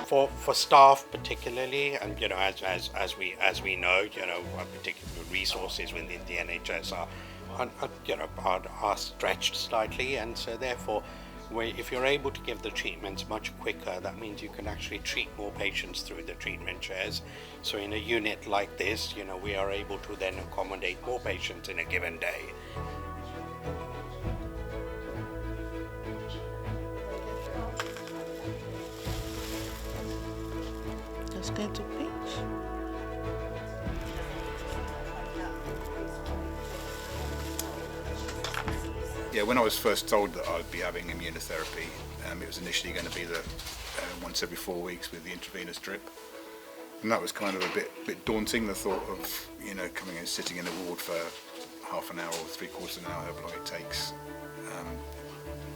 for staff particularly, and as we know, particular resources within the NHS are stretched slightly, and so therefore, if you're able to give the treatments much quicker, that means you can actually treat more patients through the treatment chairs. So in a unit like this, we are able to then accommodate more patients in a given day. Just going to pinch. Yeah, when I was first told that I'd be having immunotherapy, it was initially going to be the once every 4 weeks with the intravenous drip, and that was kind of a bit daunting. The thought of coming and sitting in a ward for half an hour or 3/4 of an hour, however long it takes,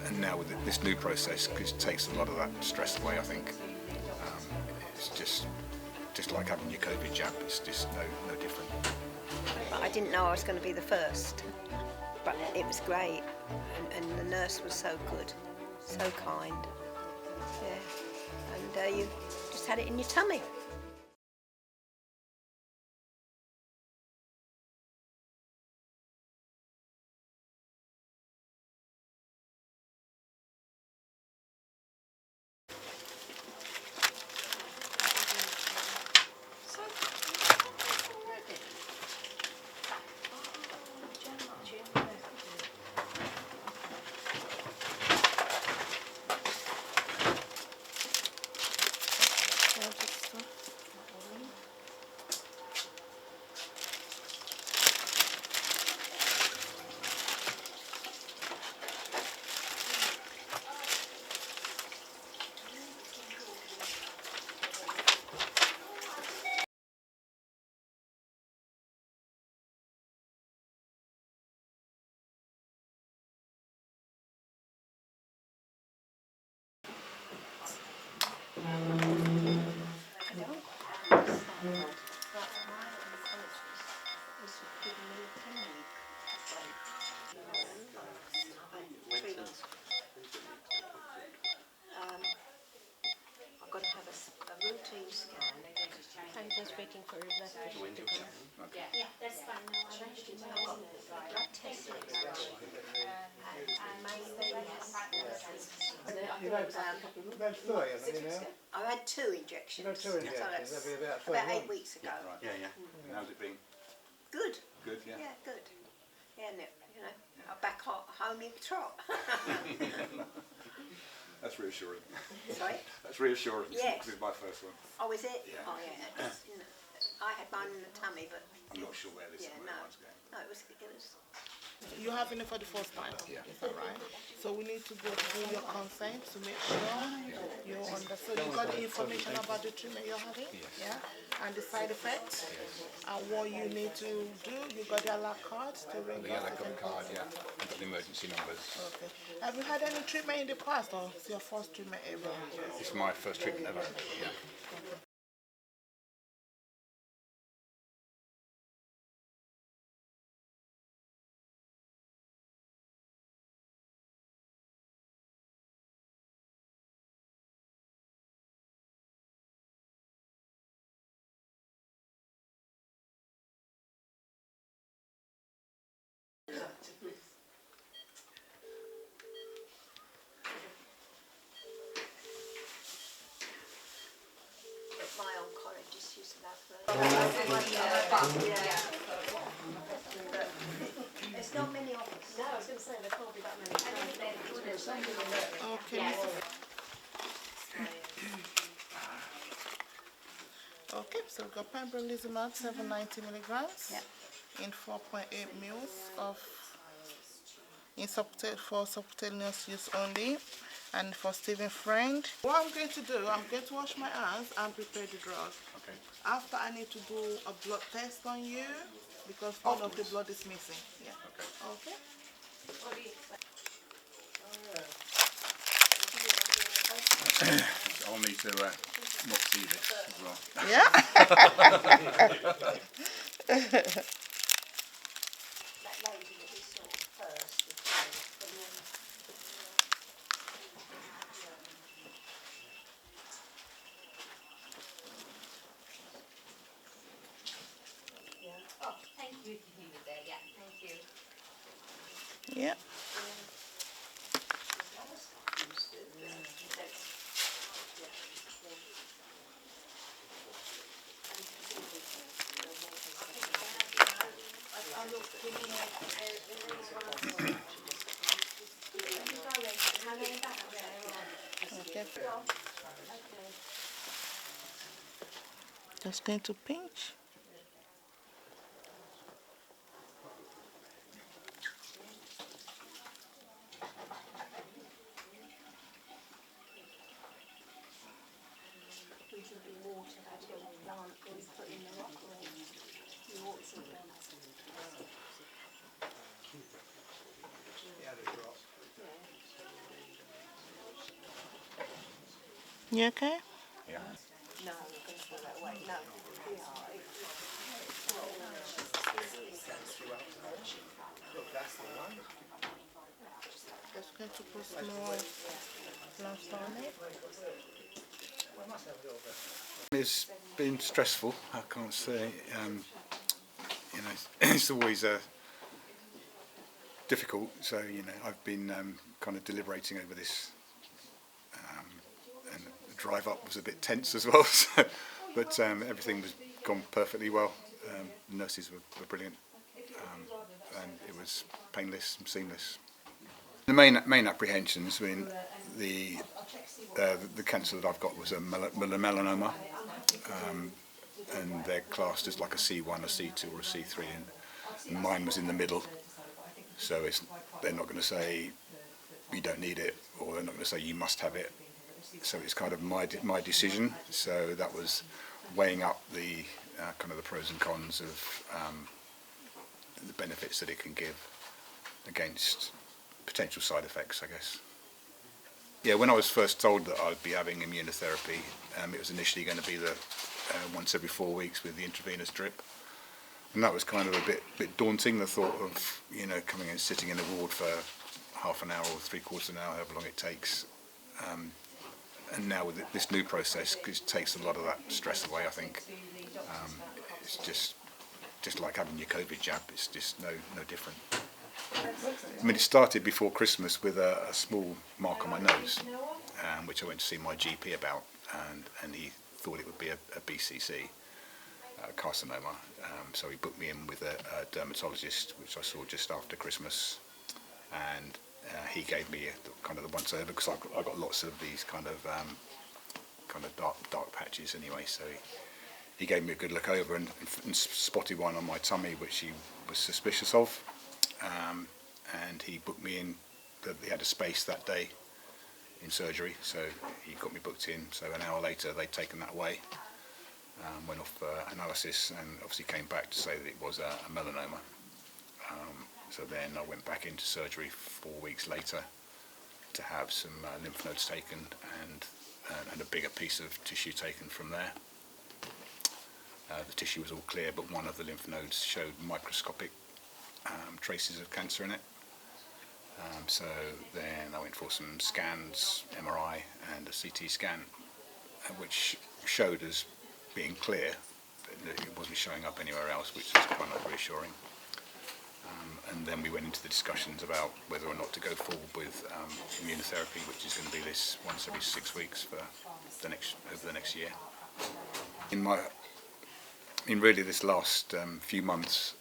and now with this new process, it takes a lot of that stress away. I think it's just like having your COVID jab. It's just no different. I didn't know I was going to be the first. But it was great, and the nurse was so good, so kind. Yeah, and you just had it in your tummy. I've got to have a routine scan. I'm just waiting for a blood pressure to come. Yeah, that's fine. No, I mentioned I've got blood test next week. And my baby has I had 2 injections. You've had 2 injections, So that'd be about about 8 months. weeks ago. Right. Yeah. How's it been? Good. Good. Yeah. Yeah, good. Yeah, and I'm back home in trot. That's reassuring. Sorry? That's reassuring. Yes. This is my first one. Oh, is it? Yeah. Oh, yeah. I had mine in the tummy, but I'm not sure where this one's going. no, it was. You're having it for the first time, Yeah. is that right? So we need to go through your consent to make sure you understand. You got the information about the treatment you're having, yeah, and the side effects, and what you need to do. You got the alert card to ring The us. yellow card, yeah. I've got the emergency numbers. Okay. Have you had any treatment in the past, or it's your first treatment ever? It's my first treatment ever. Yeah. My oncologist used to have There's not many of us. No, I was going to say there can't be that many. Okay. Okay, so we've got pembrolizumab 790 milligrams in 4.8 mils of for subcutaneous use only, and for Stephen friend. What I'm going to do, I'm going to wash my hands and prepare the drug. Okay. After, I need to do a blood test on you because all of the blood is missing. Yeah. Okay. I'll need to not see this as well. Yeah. That lady that we saw first. Yeah. Okay. Just going to pinch. You okay? Yeah. Just going to put small plaster on it. It's been stressful, I can't say. You know, it's always difficult. So I've been kind of deliberating over this, and the drive up was a bit tense as well. So, but everything was gone perfectly well. The nurses were brilliant, and it was painless and seamless. The main apprehensions, I mean, the cancer that I've got was a melanoma, and they're classed as like a C1, a C2, or a C3, and mine was in the middle. So they're not going to say you don't need it, or they're not going to say you must have it. So it's kind of my decision. So that was weighing up the kind of the pros and cons of the benefits that it can give against potential side effects, I guess. Yeah, when I was first told that I'd be having immunotherapy, it was initially going to be the once every 4 weeks with the intravenous drip, and that was kind of a bit daunting. The thought of coming and sitting in a ward for half an hour or 3/4 of an hour, however long it takes, and now with this new process, it takes a lot of that stress away. I think it's just like having your COVID jab. It's just no different. I mean, it started before Christmas with a small mark on my nose, which I went to see my GP about, and he thought it would be a BCC, carcinoma. So he booked me in with a dermatologist, which I saw just after Christmas, and he gave me kind of the once over, because I got lots of these kind of dark patches anyway. So he gave me a good look over and spotted one on my tummy, which he was suspicious of. And he booked me in. He had a space that day in surgery, so he got me booked in. So an hour later, they'd taken that away, went off analysis, and obviously came back to say that it was a melanoma. So then I went back into surgery 4 weeks later to have some lymph nodes taken and a bigger piece of tissue taken from there. The tissue was all clear, but one of the lymph nodes showed microscopic traces of cancer in it. So then I went for some scans, MRI and a CT scan, which showed as being clear, but it wasn't showing up anywhere else, which was kind of reassuring. And then we went into the discussions about whether or not to go forward with immunotherapy, which is going to be this once every 6 weeks for over the next year. In really this last few months,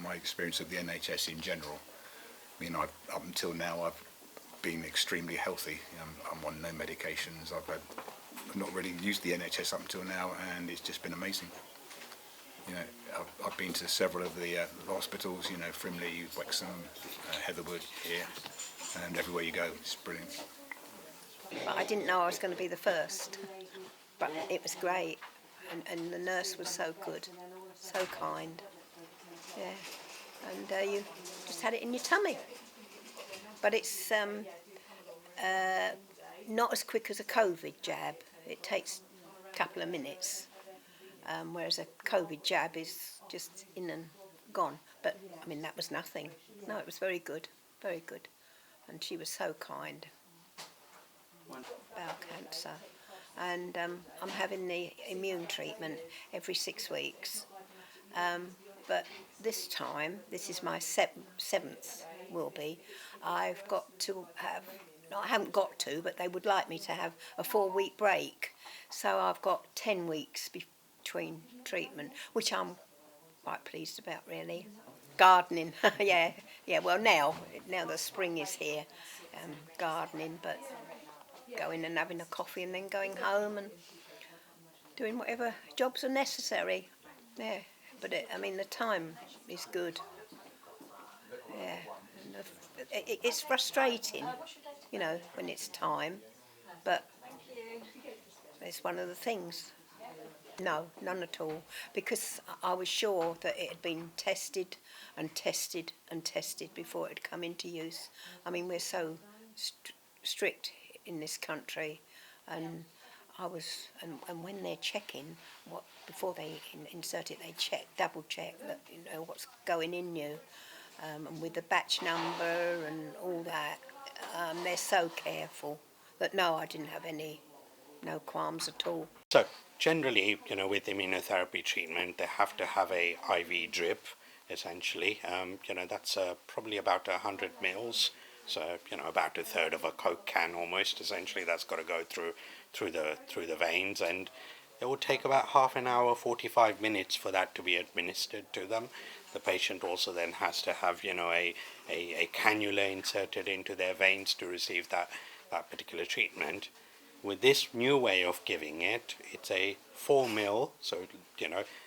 my experience of the NHS in general, I mean, up until now I've been extremely healthy. I'm on no medications. I've not really used the NHS up until now, and it's just been amazing. I've been to several of the hospitals, Frimley, Wexham, Heatherwood here, and everywhere you go, it's brilliant. But I didn't know I was going to be the first, but it was great, and the nurse was so good, so kind. Yeah, and you just had it in your tummy. But it's not as quick as a COVID jab. It takes a couple of minutes, whereas a COVID jab is just in and gone. But, I mean, that was nothing. No, it was very good, very good. And she was so kind. Bowel cancer. And I'm having the immune treatment every 6 weeks. But this time, this is my seventh will be, I've got to have, no, I haven't got to, but they would like me to have a 4-week break. So I've got 10 weeks between treatment, which I'm quite pleased about, really. Gardening, yeah, well now the spring is here, gardening, but going and having a coffee and then going home and doing whatever jobs are necessary. Yeah, but the time is good. Yeah, and it's frustrating, when it's time, but it's one of the things. No, none at all, because I was sure that it had been tested and tested and tested before it had come into use. We're so strict in this country, and and when they're checking before they insert it, they double check that what's going in you, and with the batch number and all that. They're so careful that no, I didn't have no qualms at all. So generally, with immunotherapy treatment, they have to have a IV drip, essentially. That's probably about 100 mils. So, about a third of a Coke can almost, essentially, that's got to go through the veins, and it will take about half an hour, 45 minutes for that to be administered to them. The patient also then has to have, a cannula inserted into their veins to receive that particular treatment. With this new way of giving it, it's a 4 ml, so,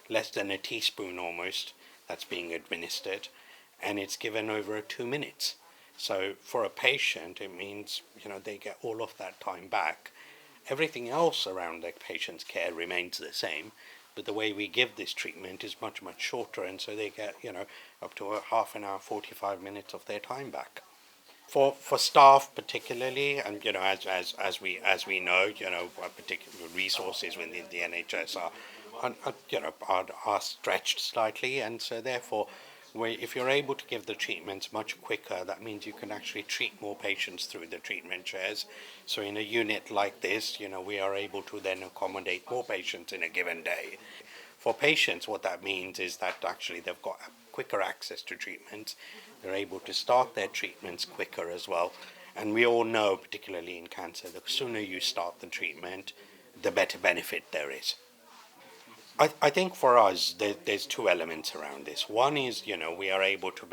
less than a teaspoon almost, that's being administered, and it's given over 2 minutes. So for a patient, it means, they get all of that time back. Everything else around the patient's care remains the same, but the way we give this treatment is much, much shorter, and so they get, up to a half an hour, 45 minutes of their time back. For staff particularly, and as we know, particular resources within the NHS are stretched slightly, and so therefore, if you're able to give the treatments much quicker, that means you can actually treat more patients through the treatment chairs. So in a unit like this, we are able to then accommodate more patients in a given day. For patients, what that means is that actually they've got quicker access to treatments. They're able to start their treatments quicker as well. And we all know, particularly in cancer, the sooner you start the treatment, the better benefit there is. I think for us, there's two elements around this. One is, we are able to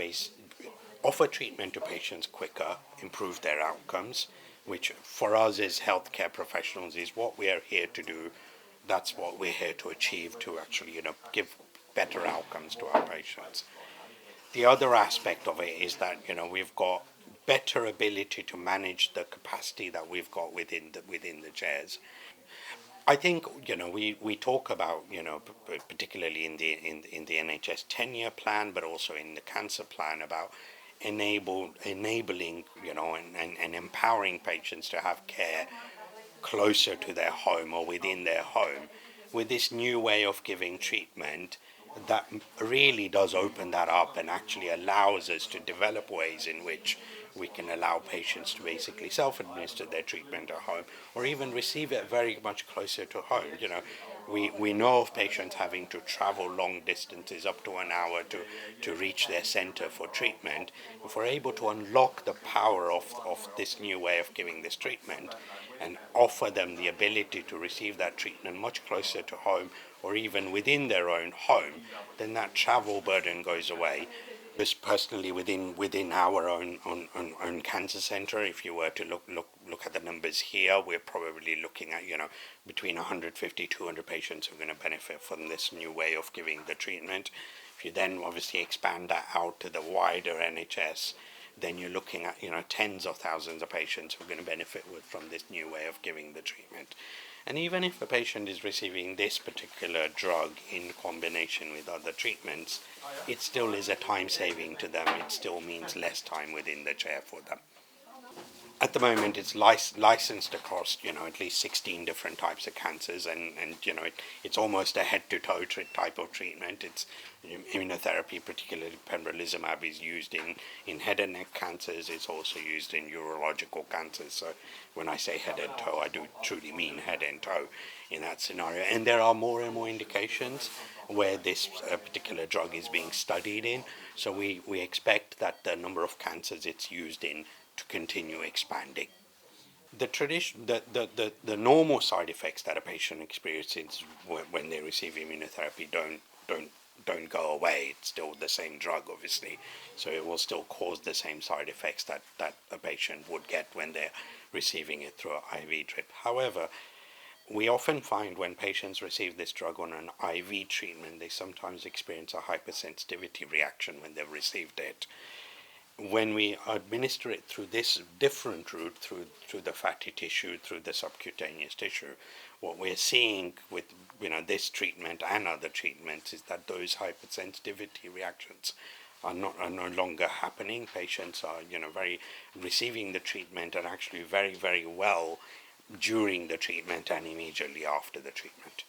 offer treatment to patients quicker, improve their outcomes, which for us as healthcare professionals is what we are here to do. That's what we're here to achieve, to actually, give better outcomes to our patients. The other aspect of it is that, we've got better ability to manage the capacity that we've got within the chairs. I think we talk about particularly in the NHS 10-year plan, but also in the cancer plan about enabling and empowering patients to have care closer to their home or within their home. With this new way of giving treatment, that really does open that up and actually allows us to develop ways in which we can allow patients to basically self-administer their treatment at home or even receive it very much closer to home. We know of patients having to travel long distances, up to an hour, to reach their centre for treatment. If we're able to unlock the power of this new way of giving this treatment and offer them the ability to receive that treatment much closer to home or even within their own home, then that travel burden goes away. Just personally, within our own cancer centre, if you were to look at the numbers here, we're probably looking at between 150, 200 patients who are going to benefit from this new way of giving the treatment. If you then obviously expand that out to the wider NHS, then you're looking at tens of thousands of patients who are going to benefit from this new way of giving the treatment. And even if a patient is receiving this particular drug in combination with other treatments, it still is a time saving to them. It still means less time within the chair for them. At the moment, it's licensed across, at least 16 different types of cancers, and it's almost a head-to-toe type of treatment. It's immunotherapy, particularly pembrolizumab, is used in head and neck cancers. It's also used in urological cancers. So when I say head and toe, I do truly mean head and toe in that scenario. And there are more and more indications where this particular drug is being studied in. So we expect that the number of cancers it's used in to continue expanding. The normal side effects that a patient experiences when they receive immunotherapy don't go away. It's still the same drug, obviously, so it will still cause the same side effects that a patient would get when they're receiving it through an IV drip. However, we often find when patients receive this drug on an IV treatment, they sometimes experience a hypersensitivity reaction when they've received it. When we administer it through this different route, through the fatty tissue, through the subcutaneous tissue, what we're seeing with this treatment and other treatments is that those hypersensitivity reactions are no longer happening. Patients are very receiving the treatment and actually very, very well during the treatment and immediately after the treatment.